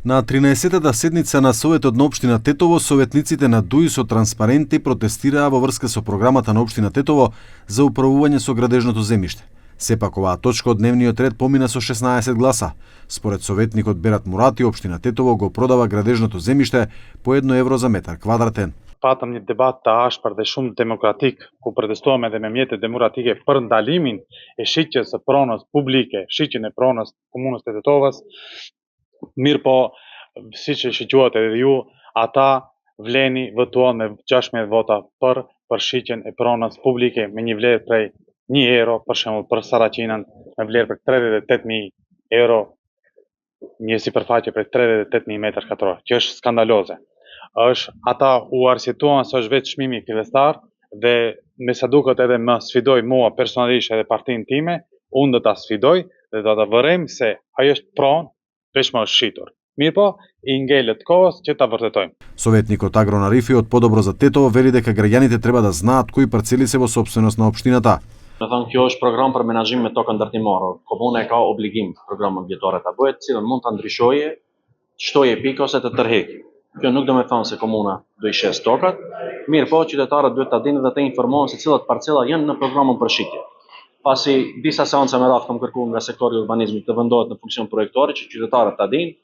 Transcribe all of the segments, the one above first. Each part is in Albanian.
На 13-та седница на Советот на општина Тетово, советниците на ДУИ со транспаренти протестираа во врска со програмата на општина Тетово за управување со градежното земјиште. Сепак оваа точка од дневниот ред помина со 16 гласа. Според советникот Берат Мурати, општина Тетово го продава градежното земјиште по 1 евро за метар квадратен. Patëm një debat të ashpër dhe shumë demokratik, ku protestuam edhe me mjete demokratike për ndalimin e shitjes së pronës publike, shitjen e pronës komunës të Tetovës. Mirë po, siç e shqyquat edhe ju, ata vleni votuan me 16 vota për shitjen e pronës publike me një vlerë prej 1 euro, për shembull për Saraqinën, me vlerë për 38.000 euro, një sipërfaqe për 38.000 metër katror, që është skandaloze. Ata u arsyetuan se është vetë çmimi fillestar dhe me sa duket edhe më sfidoi mua personalisht edhe partinë time, unë do ta sfidoj dhe do ta vërejmë se ajo është pronë, veç më është shitur. Mirë po, i ngelet kohës që ta vërtetojmë. Советникот Агрон Арифи од Подобро за Тетово вели дека граѓаните треба да знаат кои парцели се во сопственост на општината. Me thënë, kjo është program për menaxhim me tokën ndërtimore. Komuna e ka obligim programin vjetore ta bëjë, cilën mund ta ndryshojë, shtojë pikë ose të tërheqë. Kjo nuk do me thënë se komuna do i shes tokat, mirë po qytetarët duhet ta dinë dhe të informohen se cilat parcella janë në programin për shitje. Pasi disa seanca me radhë kam kërkuar nga sektori i urbanizmit të vendohet në funksion projektori që qytetarët ta dinë,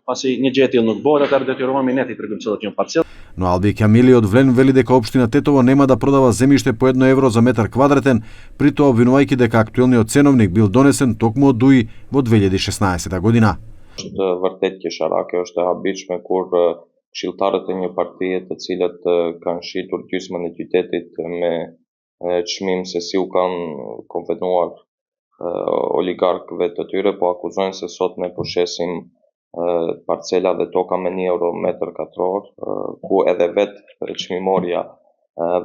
pasi një gjë e tillë nuk bëhet, atëherë detyrohemi ne të tregojmë cilat janë parcella. Но Алби Камили од Влен вели дека општина Тетово нема да продава земјиште по 1 евро за метар квадратен, при тоа обвинувајќи дека актуелниот ценовник бил донесен токму од ДУИ во 2016 година. Është vërtet qesharake, është e habitshme kur këshilltarët e një partie të cilët kanë shitur gjysmën e qytetit me çmim se si u kanë konvenuar oligarkëve të tyre, po akuzojnë se sot ne po shesim parcela dhe toka me 1 euro metër katror, ku edhe vetë çmimorja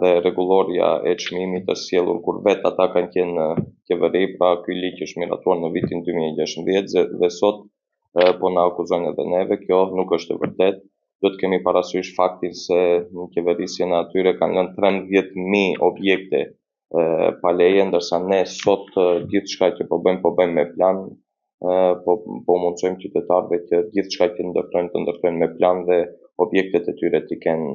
dhe rregulloria e çmimit është sjellur kur vetë ata kanë qenë në qeveri, pra ky ligj është miratuar në vitin 2016 dhe sot po na akuzojnë edhe neve. Kjo nuk është e vërtetë. Do të kemi parasysh faktin se në qeverisjen e atyre kanë lënë 13.000 objekte pa leje, ndërsa ne sot gjithçka që po bëjmë me plan, po mundsojmë qytetarëve që gjithçka që ndërtojnë me plan dhe objektet e tyre të kenë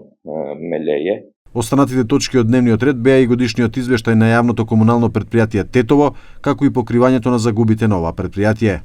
me leje. Останатите точки од дневниот ред беа и годишниот извештај на јавното комунално претпријатие Тетово, како и покривањето на загубите на ова претпријатие.